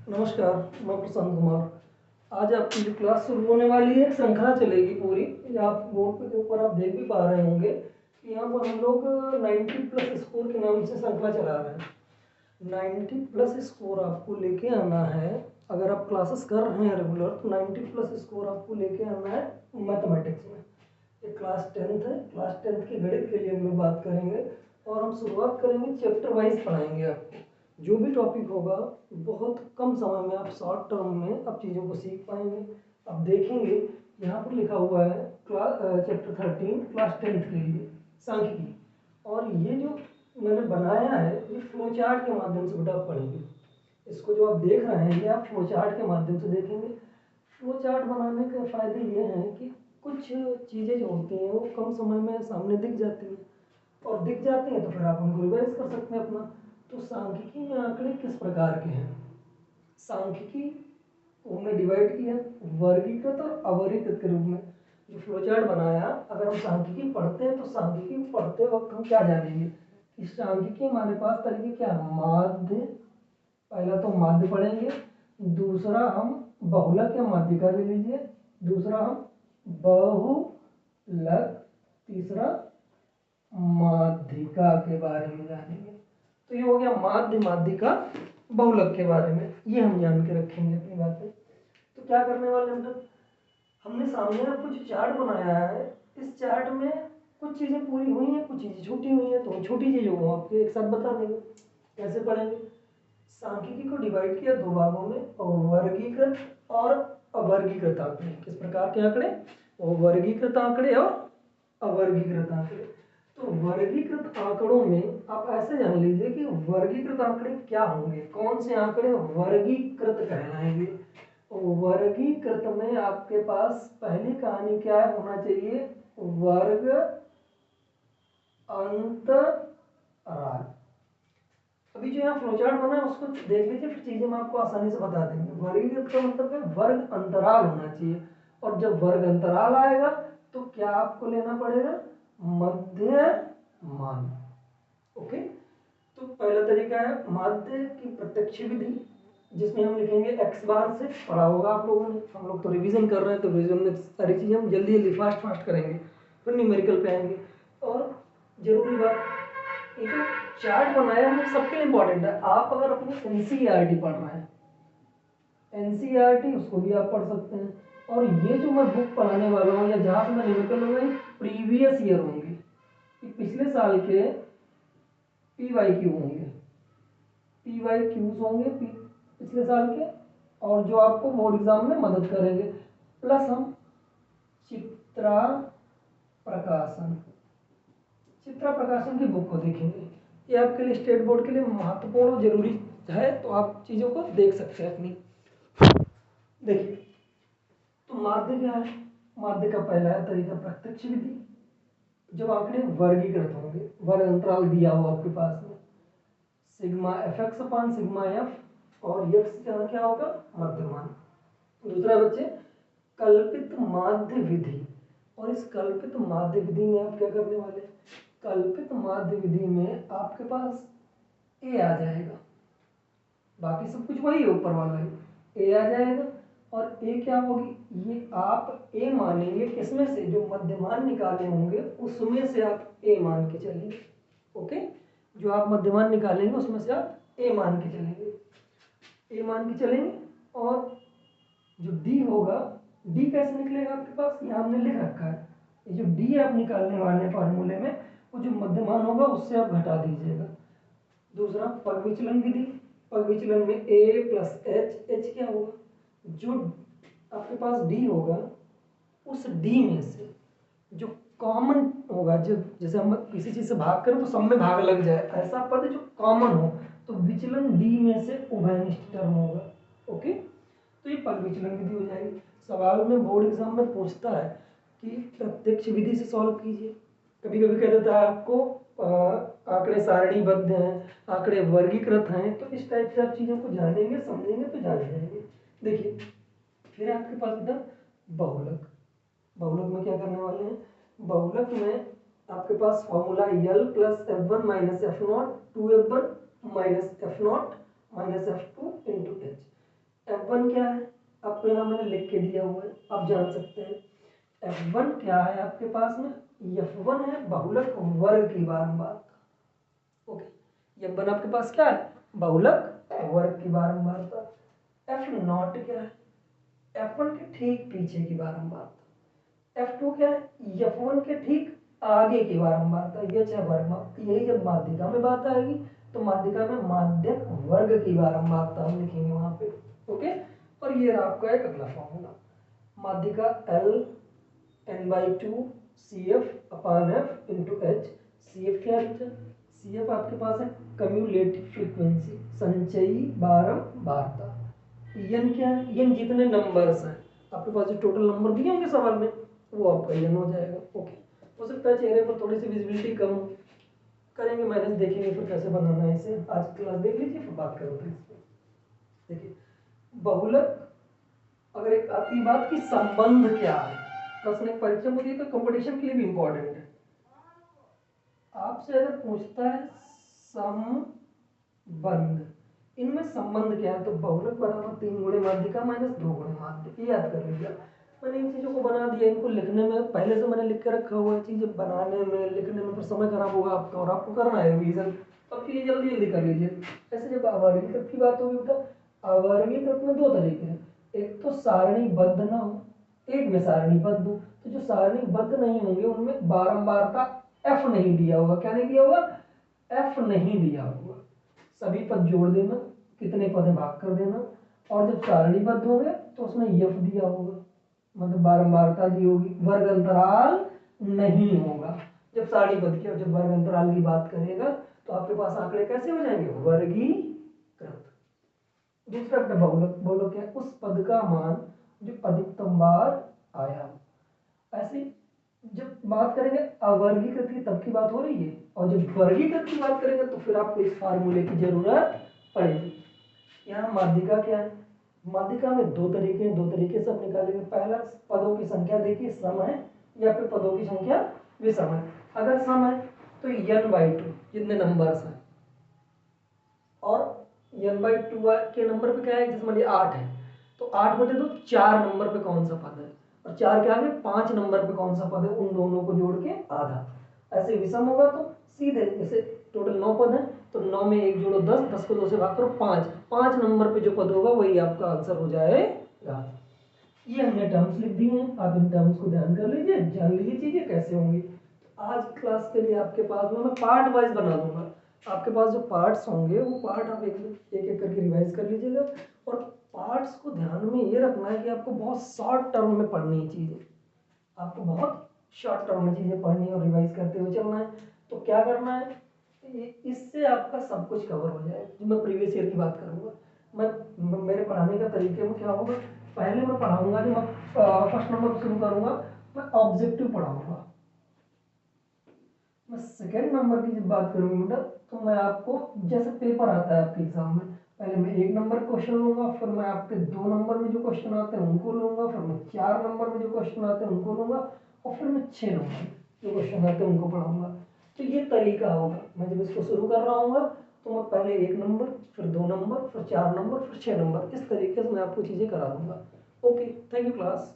नमस्कार, मैं प्रशांत कुमार। आज आपकी जो क्लास शुरू होने वाली है, श्रृंखला चलेगी पूरी। ये आप बोर्ड के ऊपर आप देख भी पा रहे होंगे कि यहाँ पर हम लोग 90 प्लस स्कोर के नाम से श्रृंखला चला रहे हैं। 90 प्लस स्कोर आपको लेके आना है। अगर आप क्लासेस कर रहे हैं रेगुलर तो 90 प्लस स्कोर आपको लेके आना है मैथमेटिक्स में। ये क्लास 10th है। क्लास 10th के गणित के लिए हम लोग बात करेंगे और हम शुरुआत करेंगे, चैप्टर वाइज पढ़ाएंगे आपको। जो भी टॉपिक होगा बहुत कम समय में आप शॉर्ट टर्म में आप चीज़ों को सीख पाएंगे। अब देखेंगे यहाँ पर लिखा हुआ है क्लास चैप्टर 13 क्लास 10th के लिए सांख्यिकी। और ये जो मैंने बनाया है ये फ्लो चार्ट के माध्यम से बेटा आप पढ़ेंगे। इसको जो आप देख रहे हैं ये आप फ्लो चार्ट के माध्यम से देखेंगे। फ्लो चार्ट बनाने के फायदे ये हैं कि कुछ चीज़ें जो होती हैं वो कम समय में सामने दिख जाती हैं और दिख जाती हैं तो फिर आप उनको रिवाइज कर सकते हैं अपना। तो सांख्यिकी में आंकड़े किस प्रकार के हैं? सांख्यिकी को हमने डिवाइड किया वर्गीकृत और अवर्गीकृत के रूप में। जो फ्लोचार्ट बनाया, अगर हम सांख्यिकी पढ़ते हैं तो सांख्यिकी पढ़ते वक्त हम क्या जानेंगे कि सांख्यिकी हमारे पास तरीके क्या है। माध्य, पहला तो माध्य पढ़ेंगे, दूसरा हम बहुलक या माध्यिका ले लीजिए, दूसरा हम बहुलक, तीसरा माध्यिका के बारे में जानेंगे। तो ये हो गया माध्य, माध्यिका, बहुलक के बारे में, ये हम जान के रखेंगे अपनी बातें। तो क्या करने वाले हम लोग, हमने सामने आपको जो चार्ट बनाया है, इस चार्ट में कुछ चीज़ें पूरी हुई हैं, कुछ चीज़ें छूटी हुई हैं। तो छोटी चीज़ों को आपको एक साथ बता देंगे। कैसे पढ़ेंगे? सांख्यिकी को डिवाइड किया दो भागों में, और वर्गीकृत और अवर्गीकृत आंकड़े। किस प्रकार के आंकड़े? वर्गीकृत आंकड़े और अवर्गीकृत आंकड़े। तो वर्गीकृत आंकड़ों में आप ऐसे जान लीजिए कि वर्गीकृत आंकड़े क्या होंगे, कौन से आंकड़े वर्गीकृत कहलाएंगे। वर्गीकृत में आपके पास पहली कहानी क्या होना चाहिए? वर्ग अंतराल। अभी जो यहाँ फ्लोचार्ट बना है उसको देख लीजिए, फिर चीजें मैं आपको आसानी से बता देंगे। वर्गीकृत का मतलब है वर्ग अंतराल होना चाहिए, और जब वर्ग अंतराल आएगा तो क्या आपको लेना पड़ेगा? मध्यमान। ओके, तो पहला तरीका है माध्य की प्रत्यक्ष विधि, जिसमें हम लिखेंगे एक्स बार से। पढ़ा होगा आप लोगों ने, हम लोग तो रिवीजन कर रहे हैं तो रिवीजन में सारी चीजें हम जल्दी जल्दी फास्ट करेंगे, फिर न्यूमेरिकल पे आएंगे। और जरूरी बात, ये जो चार्ट बनाया है सबके लिए इंपॉर्टेंट है। आप अगर अपनी एनसीईआरटी पढ़ रहे हैं, एनसीईआरटी उसको भी आप पढ़ सकते हैं। और ये जो मैं बुक पढ़ाने वाला हूँ या जहाँ से मैं न्यूमेरिकल लूंगा, प्रीवियस ईयर होंगे, पिछले साल के PYQ होंगे, PYQs होंगे पिछले साल के, और जो आपको बोर्ड एग्जाम में मदद करेंगे। प्लस हम चित्रा प्रकाशन की बुक को देखेंगे। ये आपके लिए स्टेट बोर्ड के लिए महत्वपूर्ण और जरूरी है, तो आप चीज़ों को देख सकते हैं अपनी। देखिए, तो माध्य क्या है? माध्य का पहला तरीका प्रत्यक्ष विधि। जब आंकड़े वर्गीकृत होंगे, वर्ग अंतराल दिया हो आपके पास में, सिग्मा fx अपान सिग्मा f, और x क्या होगा? मध्यमान। दूसरा बच्चे कल्पित माध्य विधि। और इस कल्पित माध्य विधि में आप क्या करने वाले? कल्पित माध्य विधि में आपके पास a आ जाएगा, बाकी सब कुछ वही है, ऊपर वाला है, a आ जाएगा। और a क्या होगी? ये आप a मानेंगे किसमें से? जो मध्यमान निकाले होंगे उसमें से आप a मान के चलेंगे। ओके, जो आप मध्यमान निकालेंगे उसमें से आप a मान के चलेंगे। और जो d होगा, d कैसे निकलेगा आपके पास? यहाँ हमने लिख रखा है, ये जो d आप निकालने वाले फार्मूले में, वो जो मध्यमान होगा उससे आप घटा दीजिएगा। दूसरा पग विचलन विधि। पग विचलन में a प्लस h क्या होगा? जो आपके पास d होगा उस d में से जो कॉमन होगा, जो जैसे हम किसी चीज से भाग करें तो सब में भाग लग जाए, ऐसा पद जो कॉमन हो, तो विचलन d में से उभयनिष्ठ टर्म होगा। ओके, तो ये पग विचलन विधि हो जाएगी। सवाल में बोर्ड एग्जाम में पूछता है कि प्रत्यक्ष विधि से सॉल्व कीजिए। कभी कभी कह देता है आपको आंकड़े सारणीबद्ध हैं, आंकड़े वर्गीकृत हैं, तो इस टाइप से आप चीज़ों को जानेंगे, समझेंगे तो जान जाएंगे। देखिए, फिर आपके पास इधर बहुलक। बहुलक में क्या करने वाले हैं? बहुलक में आपके पास formula L plus F1 minus F0 2F1 minus F0 minus F2 into H। F1 क्या है आपको यहाँ मैंने लिख के दिया हुआ है, आप जान सकते हैं। F1 क्या है आपके पास में, F1 है बहुलक वर्ग की बारंबारता। ओके, F1 आपके पास क्या है, बहुलक वर्ग की बारंबारता। F0 क्या है, F1 के ठीक पीछे की बारंबारता। F2 क्या है, F1 के ठीक आगे की बारंबारता। ये चाहे वर्ग, यही जब माध्यिका में बात आएगी तो माध्यिका में माध्यक वर्ग की बारंबारता हम लिखेंगे वहां पे। ओके, और ये आपका एक अगला फॉर्मूला, माध्यिका L n/2 CF अपान F इंटू एच। CF क्या है, CF आपके पास है कम्युलेटिव फ्रीक्वेंसी, संचयी बारंबारता। n क्या है, n जितने नंबर्स हैं आपके पास, जो टोटल नंबर दिए होंगे सवाल में वो आपका n हो जाएगा। ओके, हो सकता है चेहरे पर थोड़ी सी विजिबिलिटी कम हो, करेंगे मैनेज, देखेंगे फिर कैसे बनाना है इसे। आज क्लास देख लीजिए फिर बात करो इस पर। देखिए बहुलक, अगर एक आपकी बात की संबंध क्या है, प्रश्न एक परीक्षा में दिए तो कंपटीशन के लिए भी इंपॉर्टेंट है। आपसे अगर पूछता है संबंध, इनमें संबंध क्या है, तो बहुलक बराबर 3 गुणे माध्यिका माइनस 2 गुणे माध्यक, ये याद कर लीजिए। मैंने इन चीज़ों को बना दिया, इनको लिखने में पहले से मैंने लिख के रखा हुआ है, चीज़ें बनाने में लिखने में फिर समय खराब होगा आपका, और आपको करना है रिवीजन, तो अब चीज़ें जल्दी जल्दी कर लीजिए। ऐसे जब अवर्गीकृत की बात होगी बेटा, अवर्गीकृत में 2 तरीके हैं, एक तो सारणीबद्ध ना हो, एक में सारणीबद्ध हो। तो जो सारणीबद्ध नहीं होंगे उनमें बारंबारता एफ नहीं दिया होगा। क्या नहीं दिया होगा, एफ नहीं दिया होगा। सभी पद जोड़ देना, कितने पद है भाग कर देना, और जब सारणीबद्ध होंगे तो उसमें यफ दिया होगा, मतलब बारंबारता दी होगी, वर्ग अंतराल नहीं होगा। जब सारणीबद्ध की और जब वर्ग अंतराल की बात करेगा तो आपके पास आंकड़े कैसे हो जाएंगे, वर्गीकृत। दूसरा बहुलक, बहुलक क्या है, उस पद का मान जो अधिकतम बार आया। ऐसे जब बात करेंगे अवर्गीकृत की तब की बात हो रही है, और जब वर्गीकृत की बात करेंगे तो फिर आपको इस फार्मूले की जरूरत पड़ेगी। यहाँ माध्यिका क्या है, माध्यिका में 2 तरीके हैं, 2 तरीके से आप निकालेंगे। पहला, पदों की संख्या देखिए सम है या फिर पदों की संख्या विषम है। अगर सम है तो n/2 जितने नंबर्स हैं, और n/2 के नंबर पे क्या है, जैसे मान लिया 8 है तो 8 बटे 2 4 नंबर पे कौन सा पद है, और 4 के आगे 5 नंबर पे कौन सा पद है, उन दोनों को जोड़ के आधा। ऐसे विषम होगा तो सीधे, जैसे टोटल 9 पद है तो 9 में 1 जोड़ो 10, 10 को 2 से भाग करो 5, 5 नंबर पे जो पद होगा वही आपका आंसर हो जाएगा। ये हमने टर्म्स लिख दी हैं, आप इन टर्म्स को ध्यान कर लीजिए, जान लीजिए चीजें कैसे होंगी। आज क्लास के लिए आपके पास में मैं पार्ट वाइज बना दूंगा, आपके पास जो पार्ट्स होंगे वो पार्ट आप एक एक करके रिवाइज कर लीजिएगा। और पार्ट्स को ध्यान में ये रखना है कि आपको बहुत शॉर्ट टर्म में पढ़नी है चीज़ें, आपको बहुत शॉर्ट टर्म में चीज़ें पढ़नी है और रिवाइज करते हुए चलना है। तो क्या करना है, इससे आपका सब कुछ कवर हो जाएगा। जो मैं प्रीवियस ईयर की बात करूँगा, मैं मेरे पढ़ाने का तरीके में क्या होगा, पहले मैं पढ़ाऊँगा, जो मैं फर्स्ट नंबर शुरू करूँगा, मैं ऑब्जेक्टिव पढ़ाऊँगा। मैं सेकेंड नंबर की जब बात करूँगी बेटा, तो मैं आपको जैसे पेपर आता है आपके एग्जाम में, पहले मैं 1 नंबर क्वेश्चन लूंगा, फिर मैं आपके 2 नंबर में जो क्वेश्चन आते हैं उनको लूंगा, फिर मैं 4 नंबर में जो क्वेश्चन आते हैं उनको लूंगा, और फिर मैं 6 नंबर जो क्वेश्चन आते हैं उनको पढ़ाऊंगा। तो ये तरीका होगा, मैं जब इसको शुरू कर रहा हूँ तो मैं पहले 1 नंबर, फिर 2 नंबर, फिर 4 नंबर, फिर 6 नंबर, इस तरीके से मैं आपको चीज़ें करा दूंगा। Okay, thank you class.